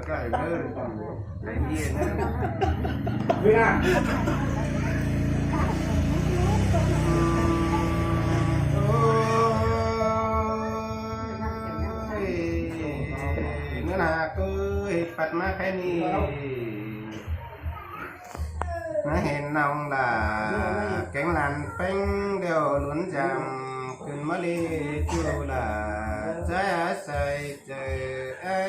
cái nữa cái gì nữa Vinh à nữa là cứ phật má cái ni nó hẹn nông là cánh làn phanh đều luôn giảmขึ้นมาลีจูล่ะใจอาศัยใจไอ้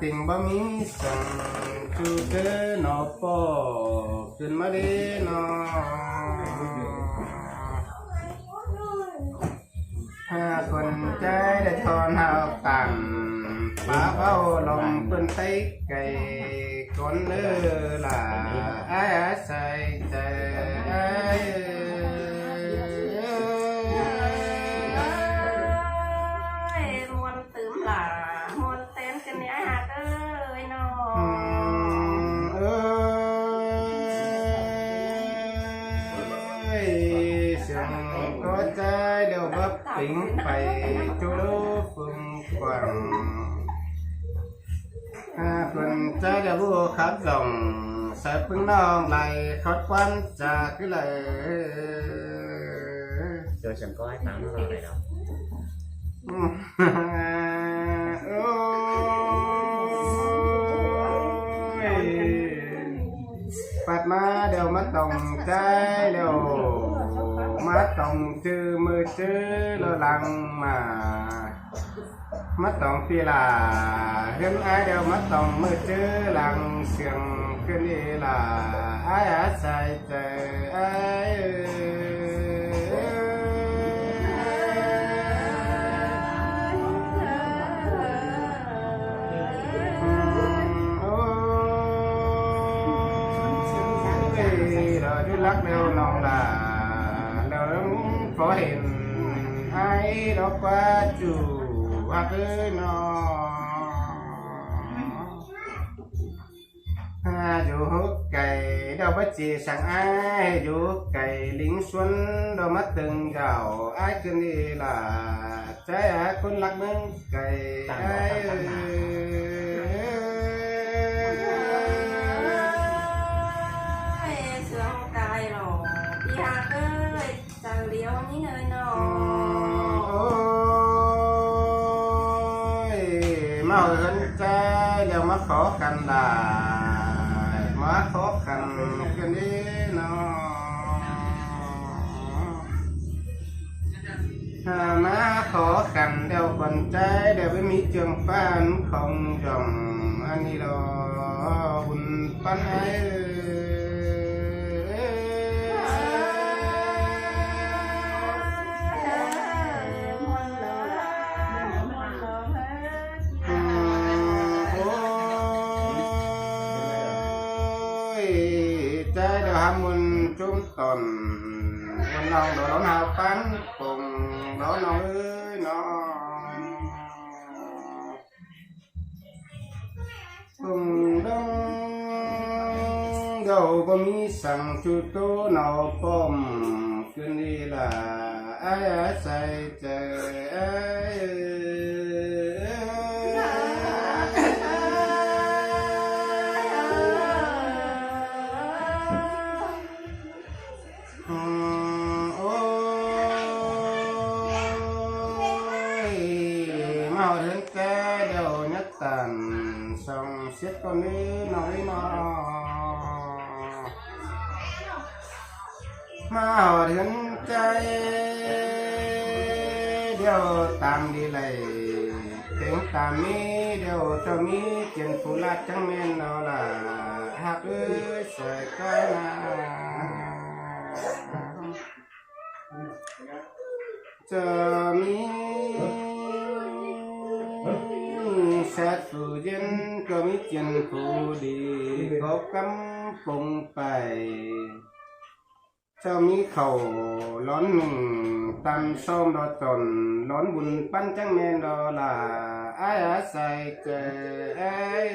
tình bao mi sòng chú tớ nó poขึ้นมาดีเนาะห้าคนใจได้ทอนหาต่างป้าเบ้าลมเปิ้นไตไก่คนเลือล่ะไอ้ใส่ใจไอ้tính phải chỗ phương quảng phần trái đã vua khát dòng sẽ phương non lại khót quan trà cái lời rồi chẳng có ai tắm nó lại đâu Phật ma đều mất đồng trái đều mất đồng chư mưa chư lo lắng mà mất đồng phi là hiếm ai đều mất đồng mưa chư lặng xiềngขึ้นđi là ai á sai trời ai lắc đều lòng là có hiện ai đó qua chủ hoặc ơi nó dù hút cày đâu bất chỉ sang ai dù cày lính xuân đâu mất từng gạo ai cứ đi là trái ai cũng lắc nâng cày ai màu hơn trái đều mất khó khăn là mất khó khăn cái đi nó má khó khăn đều còn trái đều với mỹ trường phan không dòng anh đi đó bùn pan ấy trái đều ham muốn chúng tồn muốn lòng đồ đó nào phán cùng đó nói nó cùng đông dầu có mi sang chú tô nào bomขึ้นđi là ai ai say trời ai màu đến cái đều nhất tàn xong xiết con đi nói nó màu đến cái đều tạm đi lại tiếng tạm mi đều cho mi chuyện phụ lát chẳng men nó là hạt ơi sợi cái là cho mi sát phụ dân có mấy chuyện phụ đi có cắm bông bài เจ้ามีเข่าร้อนหนึ่งตำส้มดอตนร้อนบุญปั้นจังแมนดอลาอ้ายอาศัยเจออ้าย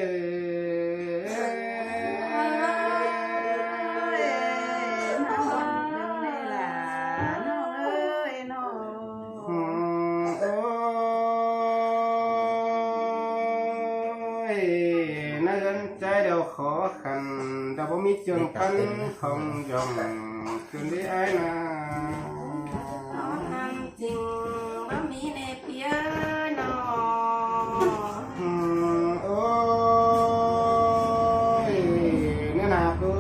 โอ้ยนักใจเดียวขอขันแต่บ่มีเจืองปันของยองคืนที่อ้ายนา จริงว่ามีในเพียนอ โอ้ยเนี่ยนะกู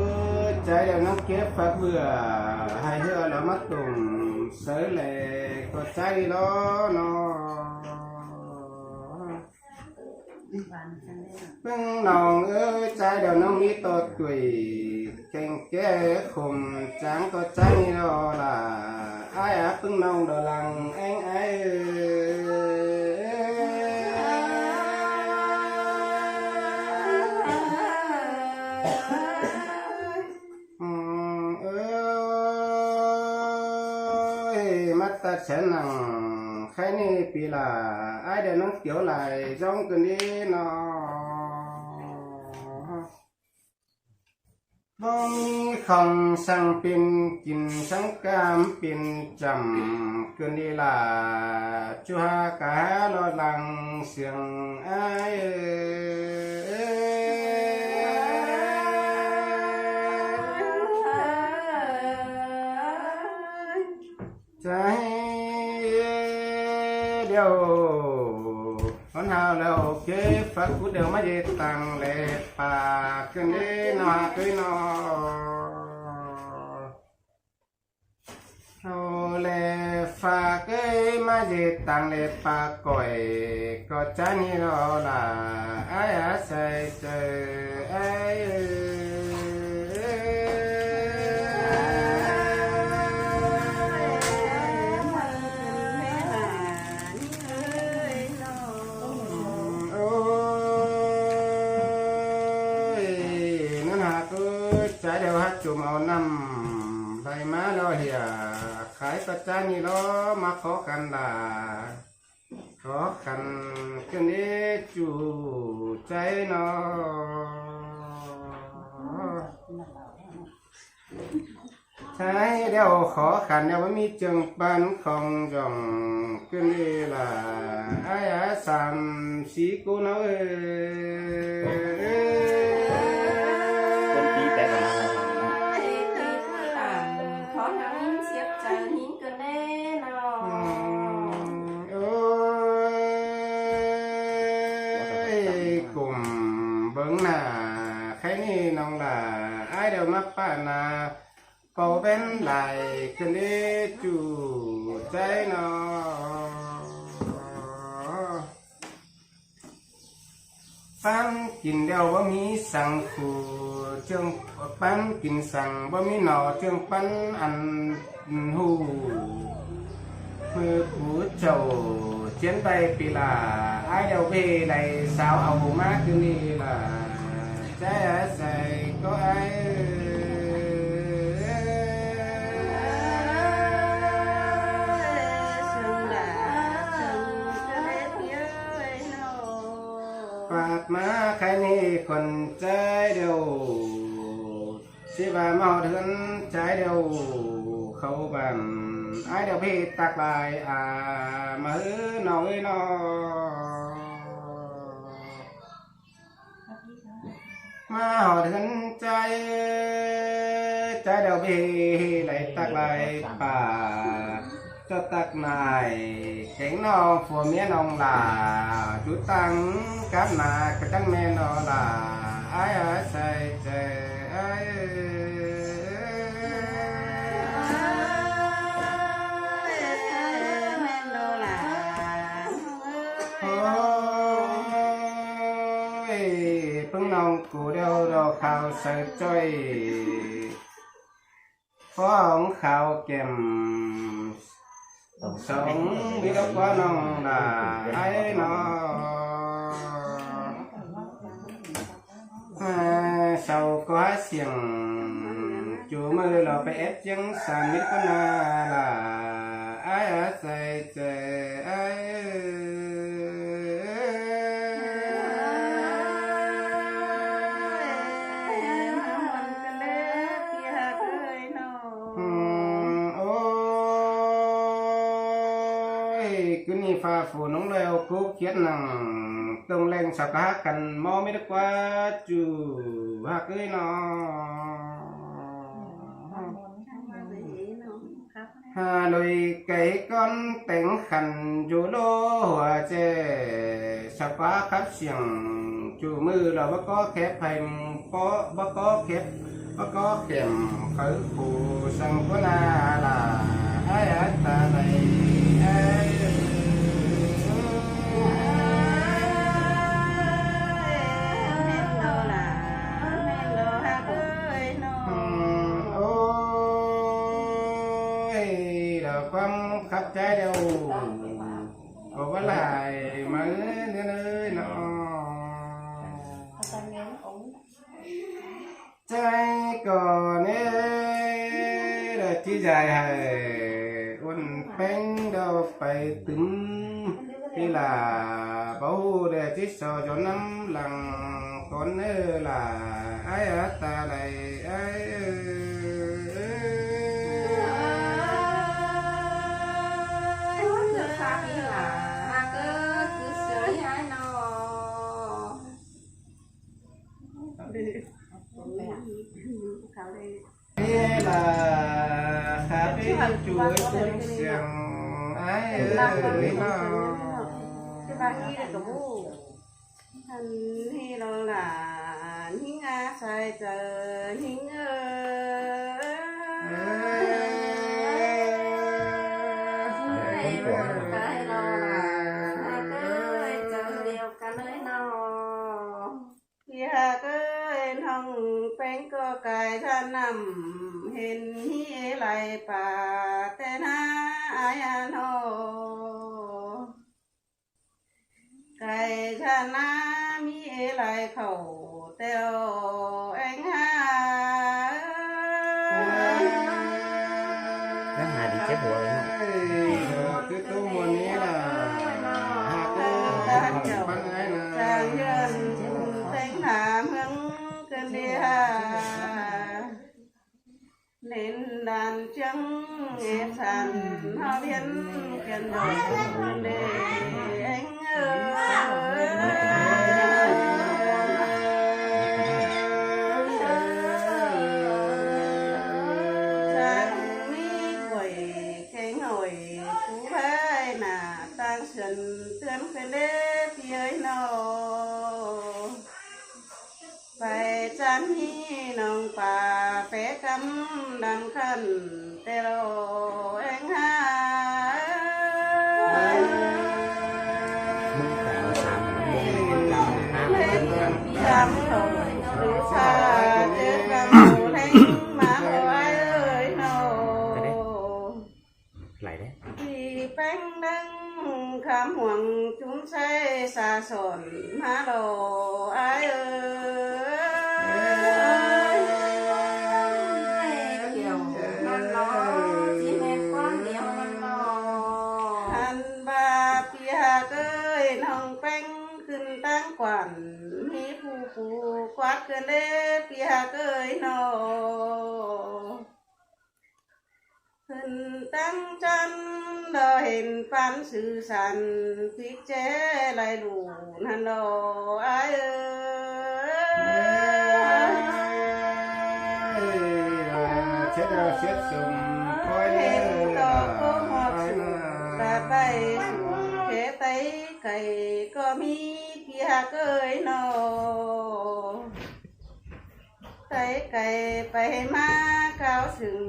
ใจเดี๋ยวน้ำเก็บฝักเบื่อให้เหือแล้วมาตุ่มเสือเหล็กก็ใจล้อเนาะเพิ่งน้องเอ้ยใจเดี๋ยวน้องมีตัวตุยเก่งแก่คมจังก็ใจรอล่ะไอ้อะเพิ่งน้องเดอลังเอ็งไอ้มัตตาเชนังใครนี่ปีละไอ้เดี๋ยวน้องเกี่ยวไหลจ้องกันดีเนาะบ่มีของสั่งเป็นกินสังกามเป็นจำกันดีละจัวกะลอลังเสียงไอ้ใจเดียวคนหาแล้วเก็บฝักกูเดียวมาเย็ดตังเล็บปากกันดีหน่อยตัวนอเอาเล็บฝากเอ้ยมาเย็ดตังเล็บปากก่อยก็จะนี่รอละไอ้อาศัยเจอไอ้ใจเดียวฮัดจุ่มเอาน้ำใบมาล้อเหี่ยขายประจานนี่ล้อมาขอกันล่ะขอกันกันนี้จู่ใจนอใช้เดียวขอขันเดียวว่ามีจึงปันของยองกันนี้ล่ะไอ้อาสามสีกูน้อย คนตีแต่กันมา ขอทำยิ้มเสียใจยิ้มกันแน่นอน โอ้ยกลุ่มเบิ้งหน้าใครนี่น้องล่ะไอ้เดี๋ยวมาป้านาเป่าเป็นไหลขึ้นได้จู่ใจนอปันกินเดียวว่ามีสังคูเจิงปันกินสังว่ามีหนอเจิงปันอันหูมือหูเจ้าเจียนไปปีลาไอเดียวเพไหลสาวเอามาคืนนี้ล่ะใจอาศัยก็ไอปากมาใครนี่คนใจเดียวสิว่าเมาเถือนใจเดียวเขาบันไอเดียวพี่ตักลายมาเฮ้อหน่อยนอมาหอเถือนใจเดียวพี่ไหลตักลายป่าเจ้าตักนายแข็งนอผัวเมียน้องลาจุดตังกับนากระจังแม่นอลาไอ้อาใส่ใจไอ้โอ้ยเพิ่งน้องกูเดียวดอกข้าวใส่จ้อยฟ้องข้าวเก็มสองวิดกว่าน้องลาไอ้นอเศร้าก็เสียงจูม มือเราไปเอฟยังสามมิตรก็น่าละไอ้อาใส่ใจไอ้โอ้ยคืนนี้ฟ้าฝนน้องแล้วกูเขียนหนังต้องแรงสักหักกันมอไม่ได้กว่าจูหักเอ้ยน้อง hà lùi cái con tính khẩn chú đô hòa chê sắp quá khắp xiềng chú mư là bác có khép hành có bác có khép bác có kèm khởi phù sang có na là ai ta này ai quăng khắp trái đâu có vấn lại mới nơi nó trái còn ấy là chỉ dài hề uốn bánh đâu phải tính thì là bố để chỉ so cho năm lần con nữa là ai ở ta này ai thế là khá biết chuối cuốn xiềng ai ơi nó cái bà kia là đủ thành thì nó là những ai sai chờ những cái nó là cái chờ điều cả nơi nó kia cái hồng bánh có cái ra nằm hình hi lại bà tên ai ăn hồ cái ra na mi lại khẩu teo anh ha cái hai đi chết bùa đấy cái tu mùaนี้là ta chậu trang nhân tên nam hứng cơn đi ha nên đàn trắng nghe sàn hoa biến kiên rồi để anh sáng mi quẩy cái ngồi cú vai nà tăng sườn tuyến cái đế phía nó phải chán hi nông bà bé cắm đàn khăn tê lô anh ha làm thầu đủ xa chết làm mù thanh má hồ ai ơi nô lại đấy thì bánh đăng khám hoàng chúng say xa sồn má đồ ai ơi anh ba pia ơi nông bánhขึ้นตั้งกวนมีผู้ควัดกันเล็บเปียเกยโนขึ้นตั้งจันดอเห็นปันสื่อสันพิกเจไหลหลูนันโดไอเchết rồi chết sum เห็นดอกก็หอบสูตาไปสูเขไตไก่ก็มีเปียเกยโนไตไก่ไปมาข้าวสึง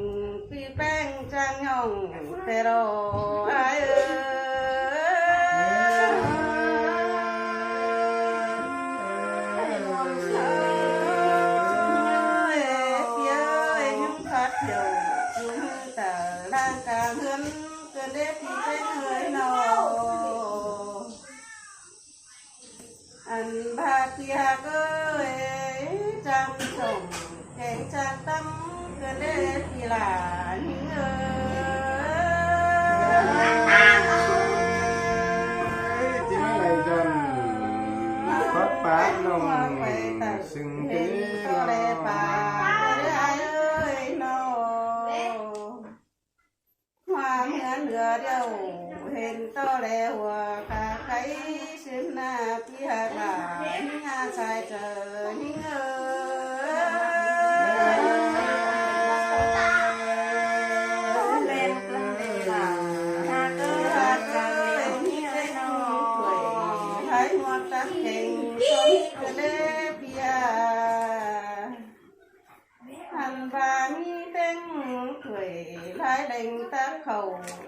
ปีแป้งจางย่องแต่รอไอanh ba kia ơi trang trồng kẹn trang tâm cứ để หลานเอ้ย จิมาไหลจนพัดปาดลงซึ่ง เห็ ที่ นตัวแลป่าได้เอ้ยน้อความเหมือนเหลือเดียวเห็นตัวแลหัวขาไก่ซึมหน้าพี่หาหลานงาชายเจอหิ้งเอ้ยเล่นกันเลยล่ะหากเอ้ยหิ้งเอ้ยน้อให้หมดตักเข่งชมกระเล็บเบียหันบามีเต็งถวยลายเด่งตาเขา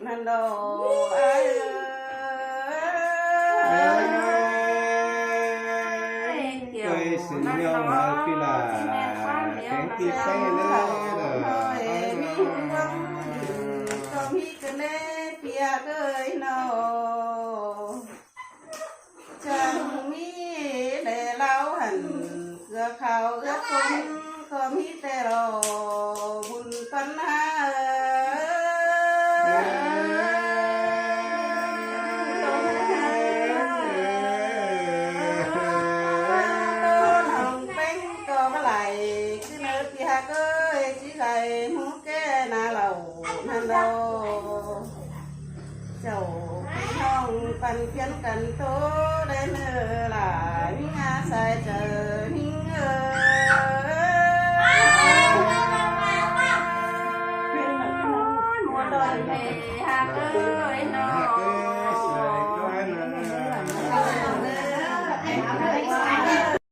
นันดอเอ้ย tôi xin nhau mà phi là kén tí tay nữa chẳng mi để lao hẳn gỡ khao gỡ cung có mi tê rò bùn phân ha đâu chầu non pan phiến cần tố